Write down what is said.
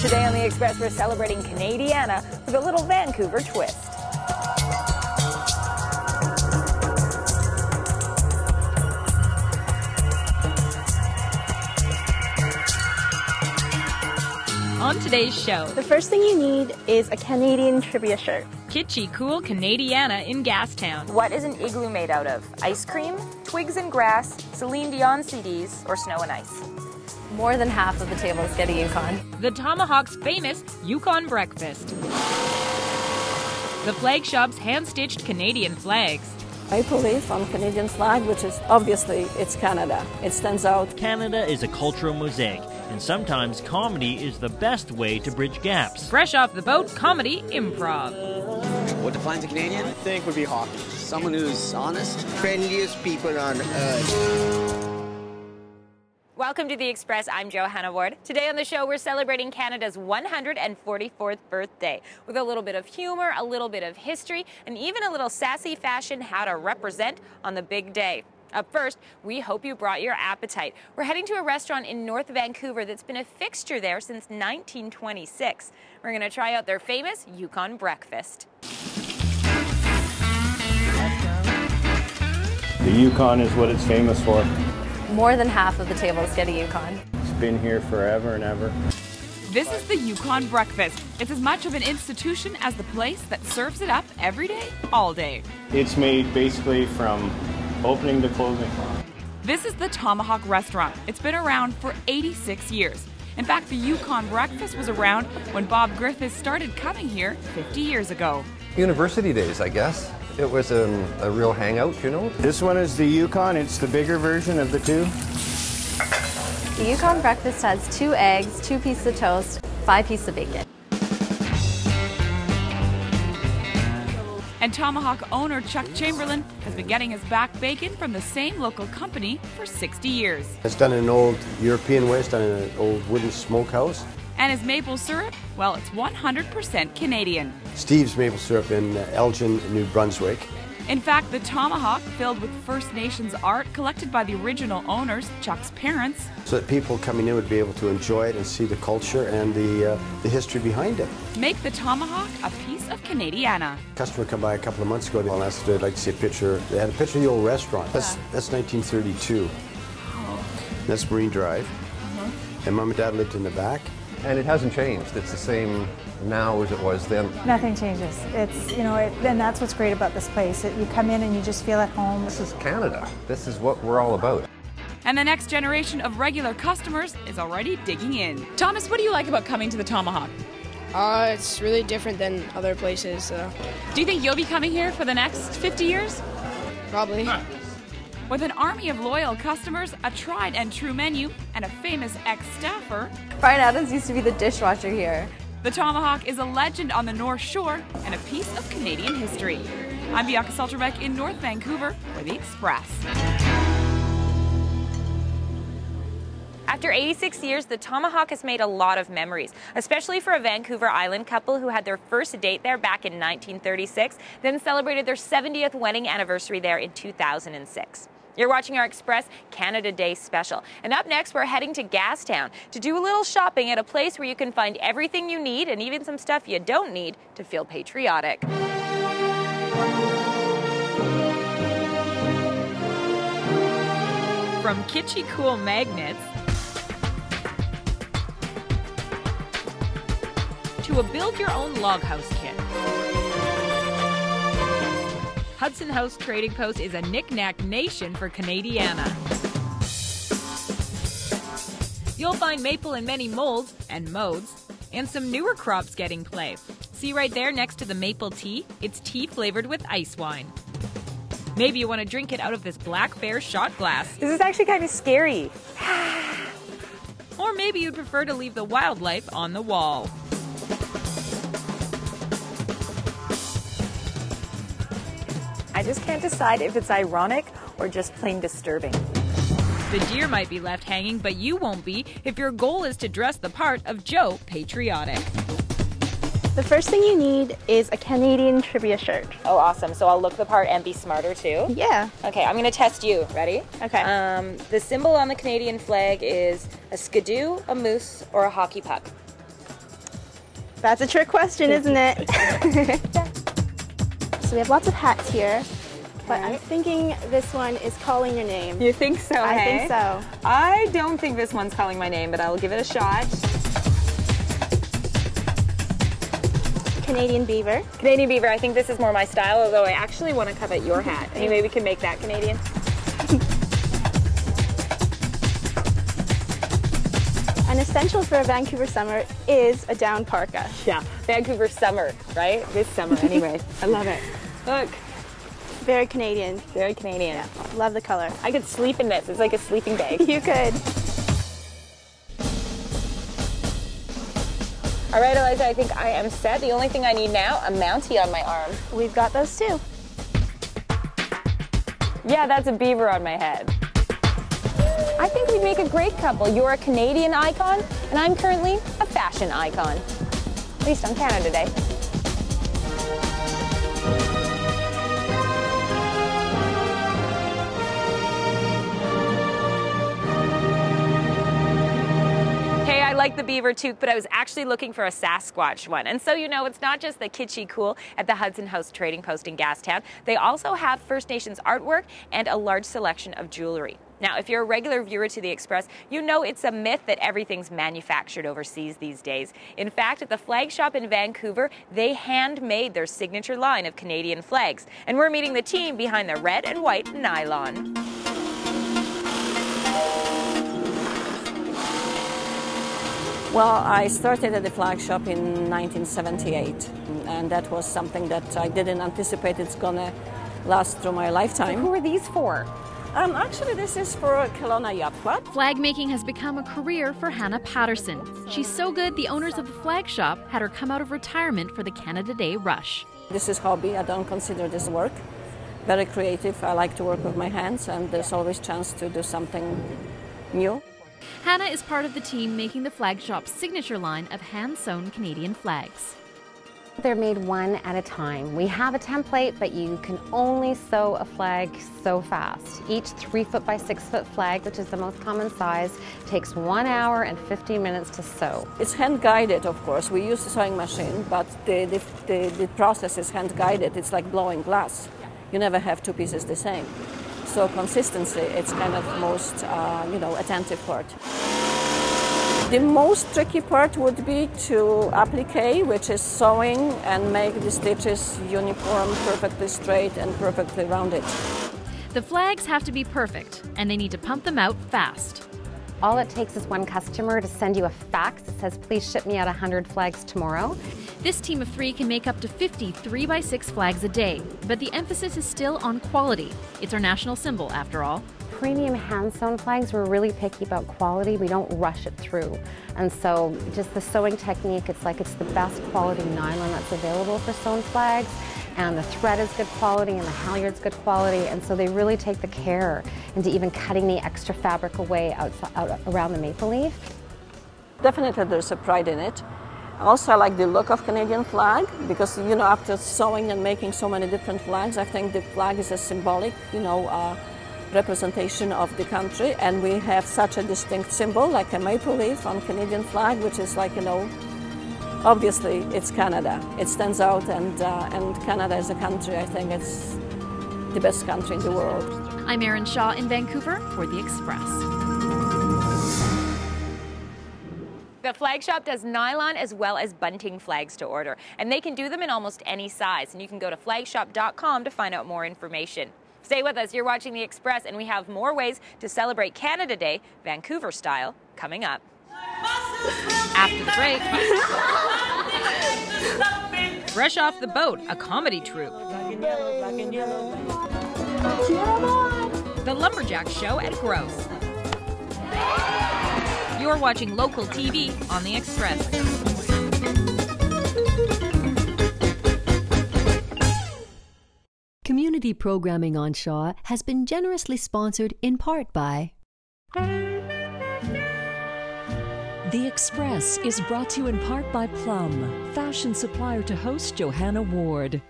Today on The Express, we're celebrating Canadiana with a little Vancouver twist. On today's show, the first thing you need is a Canadian trivia shirt. Kitschy cool Canadiana in Gastown. What is an igloo made out of? Ice cream, twigs and grass, Celine Dion CDs, or snow and ice? More than half of the tables get a Yukon. The Tomahawk's famous Yukon breakfast. The flag shop's hand-stitched Canadian flags. Maple leaf on Canadian flag, which is obviously it's Canada. It stands out. Canada is a cultural mosaic, and sometimes comedy is the best way to bridge gaps. Fresh off the boat, comedy improv. What defines a Canadian? I think would be hockey. Someone who's honest. Friendliest people on earth. Welcome to The Express. I'm Johanna Ward. Today on the show, we're celebrating Canada's 144th birthday with a little bit of humor, a little bit of history, and even a little sassy fashion how to represent on the big day. Up first, we hope you brought your appetite. We're heading to a restaurant in North Vancouver that's been a fixture there since 1926. We're going to try out their famous Yukon breakfast. The Yukon is what it's famous for. More than half of the tables get a Yukon. It's been here forever and ever. This is the Yukon breakfast. It's as much of an institution as the place that serves it up every day, all day. It's made basically from opening to closing. This is the Tomahawk restaurant. It's been around for 86 years. In fact, the Yukon breakfast was around when Bob Griffiths started coming here 50 years ago. University days, I guess. It was a real hangout, you know. This one is the Yukon. It's the bigger version of the two. The Yukon breakfast has 2 eggs, 2 pieces of toast, 5 pieces of bacon. And Tomahawk owner Chuck Chamberlain has been getting his back bacon from the same local company for 60 years. It's done in an old European way. It's done in an old wooden smokehouse. And his maple syrup, well, it's 100% Canadian. Steve's maple syrup in Elgin, New Brunswick. In fact, the Tomahawk, filled with First Nations art collected by the original owners, Chuck's parents. So that people coming in would be able to enjoy it and see the culture and the history behind it. Make the Tomahawk a piece of Canadiana. A customer come by a couple of months ago and asked if they'd like to see a picture. They had a picture of the old restaurant. That's 1932. Oh. That's Marine Drive. And Mom and Dad lived in the back. And it hasn't changed. It's the same now as it was then. Nothing changes. It's, you know, and that's what's great about this place. You come in and you just feel at home. This is Canada. This is what we're all about. And the next generation of regular customers is already digging in. Thomas, what do you like about coming to the Tomahawk? It's really different than other places. Do you think you'll be coming here for the next 50 years? Probably. With an army of loyal customers, a tried and true menu, and a famous ex-staffer, Brian Adams used to be the dishwasher here. the Tomahawk is a legend on the North Shore and a piece of Canadian history. I'm Bianca Solterbeck in North Vancouver for The Express. After 86 years, the Tomahawk has made a lot of memories, especially for a Vancouver Island couple who had their first date there back in 1936, then celebrated their 70th wedding anniversary there in 2006. You're watching our Express Canada Day special. And up next, we're heading to Gastown to do a little shopping at a place where you can find everything you need and even some stuff you don't need to feel patriotic. From kitschy cool magnets to a build-your-own log house kit. Hudson House Trading Post is a knick-knack nation for Canadiana. You'll find maple in many molds and modes, and some newer crops getting play. See right there next to the maple tea? It's tea flavored with ice wine. Maybe you want to drink it out of this Black Bear shot glass. This is actually kind of scary. Or maybe you'd prefer to leave the wildlife on the wall. I just can't decide if it's ironic or just plain disturbing. The deer might be left hanging, but you won't be if your goal is to dress the part of Joe Patriotic. The first thing you need is a Canadian trivia shirt. Oh, awesome. So I'll look the part and be smarter too? Yeah. Okay, I'm going to test you. Ready? Okay. The symbol on the Canadian flag is a skidoo, a moose, or a hockey puck. That's a trick question, isn't it? So we have lots of hats here, but I'm thinking this one is calling your name. You think so, I hey? think so. I don't think this one's calling my name, but I'll give it a shot. Canadian beaver. Canadian beaver, I think this is more my style, although I actually want to covet your hat. Any way we can make that Canadian? An essential for a Vancouver summer is a down parka. Yeah, Vancouver summer, right? This summer anyway. I love it. Look. Very Canadian. Very Canadian. Yeah, love the color. I could sleep in this. It's like a sleeping bag. You could. All right, Eliza, I think I am set. The only thing I need now, a mountie on my arm. We've got those too. Yeah, that's a beaver on my head. I think we'd make a great couple. You're a Canadian icon, and I'm currently a fashion icon. At least on Canada Day. Hey, I like the beaver tooth, but I was actually looking for a Sasquatch one. And so, you know, it's not just the kitschy cool at the Hudson House Trading Post in Gastown. They also have First Nations artwork and a large selection of jewelry. Now, if you're a regular viewer to The Express, you know it's a myth that everything's manufactured overseas these days. In fact, at the flag shop in Vancouver, they handmade their signature line of Canadian flags. And we're meeting the team behind the red and white nylon. Well, I started at the flag shop in 1978, and that was something that I didn't anticipate it's gonna last through my lifetime. Who are these for? Actually, this is for Kelowna Yacht Club. Flag making has become a career for Hannah Patterson. She's so good, the owners of the flag shop had her come out of retirement for the Canada Day rush. This is hobby. I don't consider this work. Very creative. I like to work with my hands, and there's always chance to do something new. Hannah is part of the team making the flag shop's signature line of hand-sewn Canadian flags. They're made one at a time. We have a template, but you can only sew a flag so fast. Each 3-foot by 6-foot flag, which is the most common size, takes 1 hour and 15 minutes to sew. It's hand-guided, of course. We use a sewing machine, but the process is hand-guided. It's like blowing glass. You never have two pieces the same. So consistency, it's kind of most, attentive part. The most tricky part would be to applique, which is sewing and make the stitches uniform, perfectly straight and perfectly rounded. The flags have to be perfect, and they need to pump them out fast. All it takes is one customer to send you a fax that says, please ship me out 100 flags tomorrow. This team of 3 can make up to 50 3x6 flags a day, but the emphasis is still on quality. It's our national symbol, after all. Premium hand-sewn flags, we're really picky about quality. We don't rush it through. And so just the sewing technique, it's the best quality nylon that's available for sewn flags. And the thread is good quality and the halyard's good quality. And so they really take the care into even cutting the extra fabric away out around the maple leaf. Definitely there's a pride in it. Also, I like the look of Canadian flag because, after sewing and making so many different flags, I think the flag is a symbolic, representation of the country, and we have such a distinct symbol like a maple leaf on Canadian flag, which is obviously it's Canada. It stands out, and Canada as a country, I think it's the best country in the world. I'm Erin Shaw in Vancouver for The Express. The flag shop does nylon as well as bunting flags to order, and they can do them in almost any size, and you can go to flagshop.com to find out more information. Stay with us, you're watching The Express, and we have more ways to celebrate Canada Day, Vancouver style, coming up. After the break, Fresh Off the Boat, a comedy troupe. The Lumberjack Show at Gross. You're watching local TV on The Express. Community programming on Shaw has been generously sponsored in part by... The Express is brought to you in part by Plum, fashion supplier to host Johanna Ward.